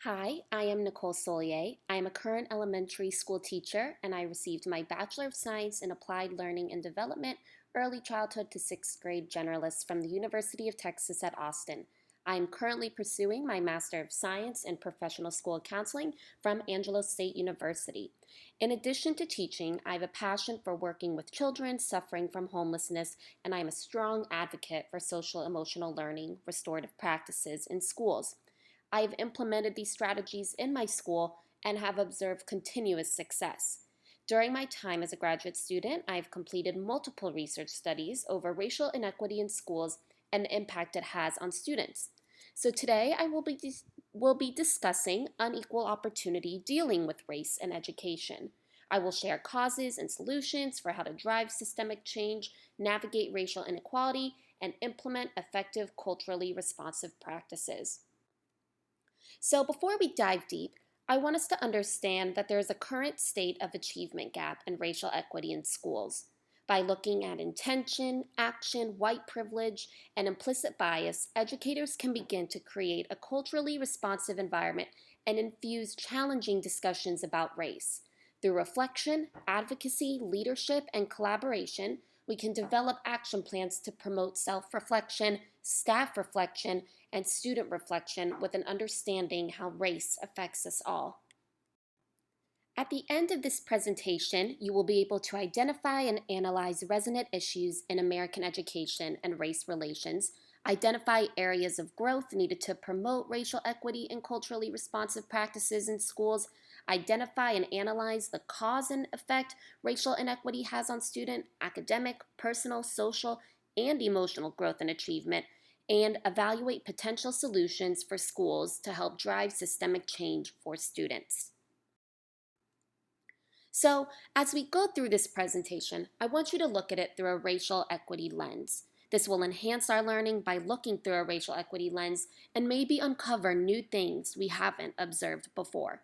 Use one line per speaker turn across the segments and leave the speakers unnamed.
Hi, I am Nicole Solier. I am a current elementary school teacher, and I received my Bachelor of Science in Applied Learning and Development, Early Childhood to Sixth Grade Generalist from the University of Texas at Austin. I am currently pursuing my Master of Science in Professional School Counseling from Angelo State University. In addition to teaching, I have a passion for working with children suffering from homelessness, and I am a strong advocate for social emotional learning restorative practices in schools. I have implemented these strategies in my school and have observed continuous success. During my time as a graduate student, I have completed multiple research studies over racial inequity in schools and the impact it has on students. So today I will be discussing unequal opportunity dealing with race in education. I will share causes and solutions for how to drive systemic change, navigate racial inequality, and implement effective culturally responsive practices. So, before we dive deep, I want us to understand that there is a current state of achievement gap in racial equity in schools. By looking at intention, action, white privilege, and implicit bias, educators can begin to create a culturally responsive environment and infuse challenging discussions about race. Through reflection, advocacy, leadership, and collaboration, we can develop action plans to promote self reflection, staff reflection, and student reflection with an understanding how race affects us all. At the end of this presentation, you will be able to identify and analyze resonant issues in American education and race relations, identify areas of growth needed to promote racial equity and culturally responsive practices in schools, identify and analyze the cause and effect racial inequity has on student, academic, personal, social, and emotional growth and achievement, and evaluate potential solutions for schools to help drive systemic change for students. So, as we go through this presentation, I want you to look at it through a racial equity lens. This will enhance our learning by looking through a racial equity lens and maybe uncover new things we haven't observed before.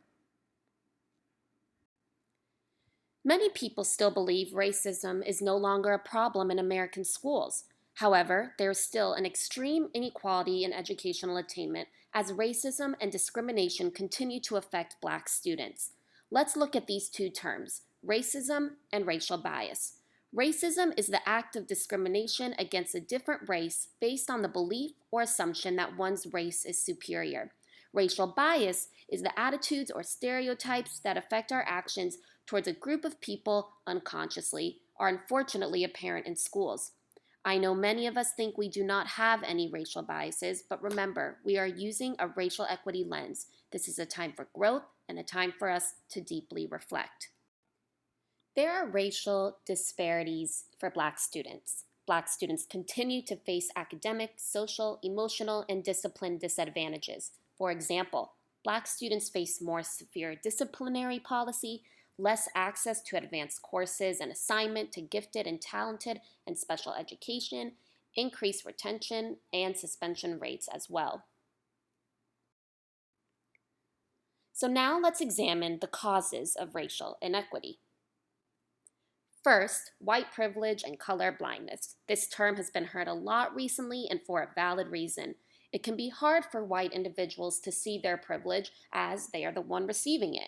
Many people still believe racism is no longer a problem in American schools. However, there is still an extreme inequality in educational attainment as racism and discrimination continue to affect Black students. Let's look at these two terms, racism and racial bias. Racism is the act of discrimination against a different race based on the belief or assumption that one's race is superior. Racial bias is the attitudes or stereotypes that affect our actions towards a group of people unconsciously are unfortunately apparent in schools. I know many of us think we do not have any racial biases, but remember, we are using a racial equity lens. This is a time for growth and a time for us to deeply reflect. There are racial disparities for Black students. Black students continue to face academic, social, emotional, and discipline disadvantages. For example, Black students face more severe disciplinary policy, less access to advanced courses and assignment to gifted and talented and special education, increased retention, and suspension rates as well. So now let's examine the causes of racial inequity. First, white privilege and color blindness. This term has been heard a lot recently and for a valid reason. It can be hard for white individuals to see their privilege as they are the one receiving it.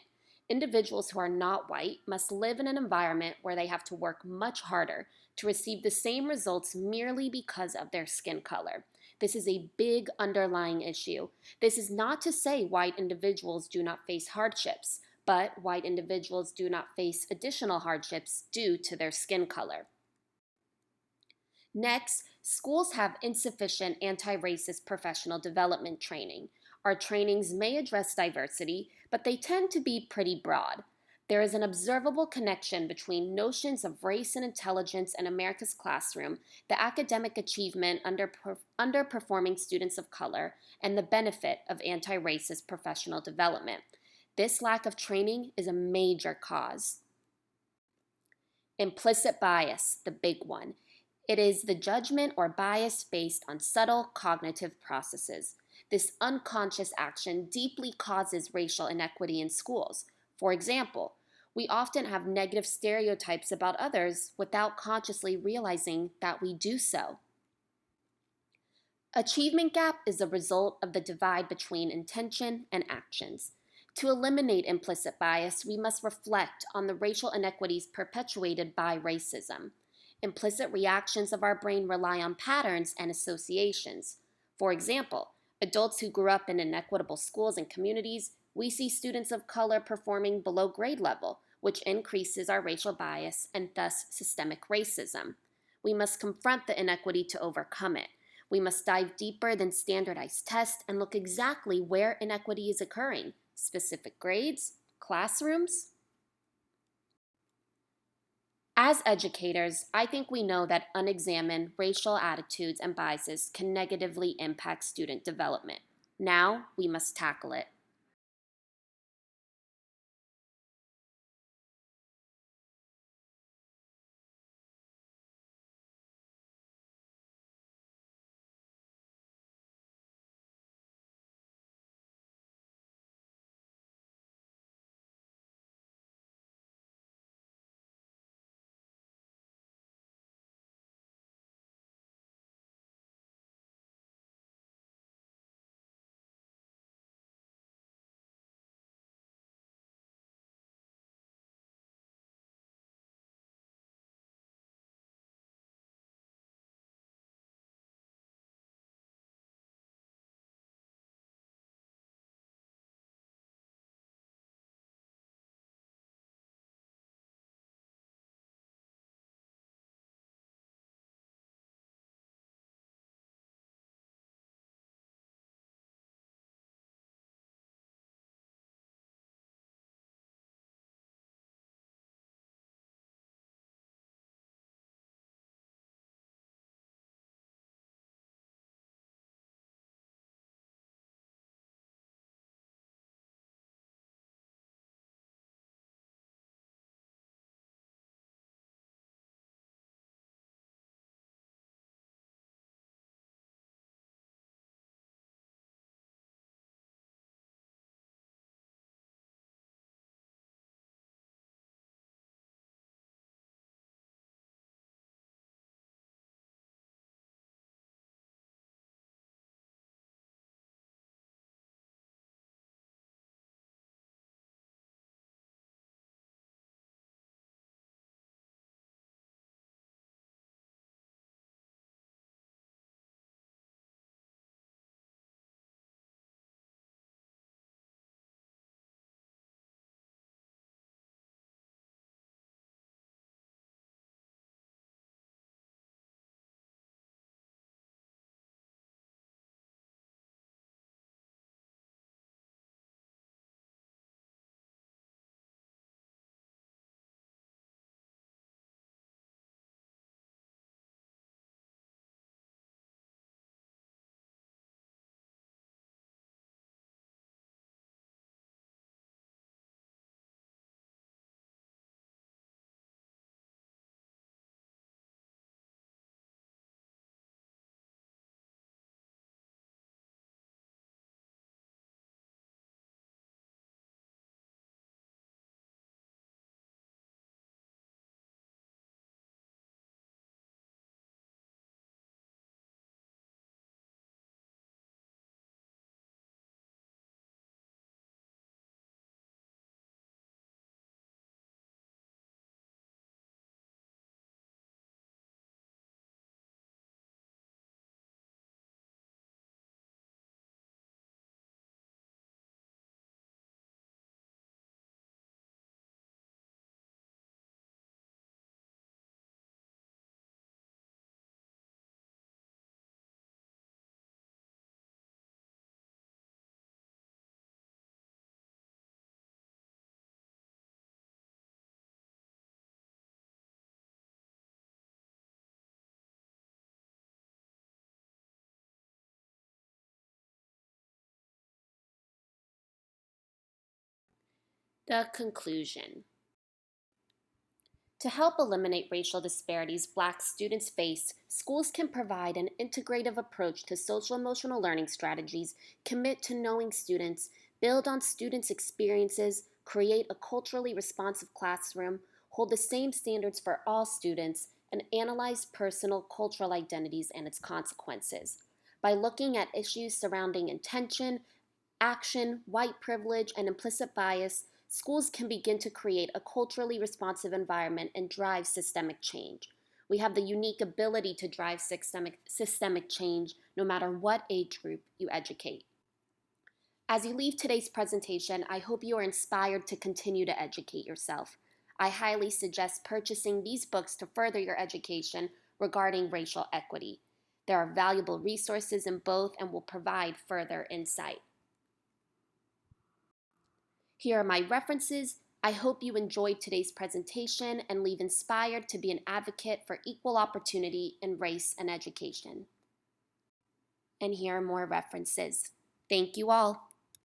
Individuals who are not white must live in an environment where they have to work much harder to receive the same results merely because of their skin color. This is a big underlying issue. This is not to say white individuals do not face hardships, but white individuals do not face additional hardships due to their skin color. Next, schools have insufficient anti-racist professional development training. Our trainings may address diversity, but they tend to be pretty broad. There is an observable connection between notions of race and intelligence in America's classroom, the academic achievement underperforming students of color, and the benefit of anti-racist professional development. This lack of training is a major cause. Implicit bias, the big one. It is the judgment or bias based on subtle cognitive processes. This unconscious action deeply causes racial inequity in schools. For example, we often have negative stereotypes about others without consciously realizing that we do so. Achievement gap is a result of the divide between intention and actions. To eliminate implicit bias, we must reflect on the racial inequities perpetuated by racism. Implicit reactions of our brain rely on patterns and associations. For example, adults who grew up in inequitable schools and communities, we see students of color performing below grade level, which increases our racial bias and thus systemic racism. We must confront the inequity to overcome it. We must dive deeper than standardized tests and look exactly where inequity is occurring: specific grades, classrooms. As educators, I think we know that unexamined racial attitudes and biases can negatively impact student development. Now we must tackle it. The conclusion. To help eliminate racial disparities Black students face, schools can provide an integrative approach to social emotional learning strategies, commit to knowing students, build on students' experiences, create a culturally responsive classroom, hold the same standards for all students, and analyze personal cultural identities and its consequences. By looking at issues surrounding intention, action, white privilege, and implicit bias, schools can begin to create a culturally responsive environment and drive systemic change. We have the unique ability to drive systemic change no matter what age group you educate. As you leave today's presentation, I hope you are inspired to continue to educate yourself. I highly suggest purchasing these books to further your education regarding racial equity. There are valuable resources in both and will provide further insight. Here are my references. I hope you enjoyed today's presentation and leave inspired to be an advocate for equal opportunity in race and education. And here are more references. Thank you all.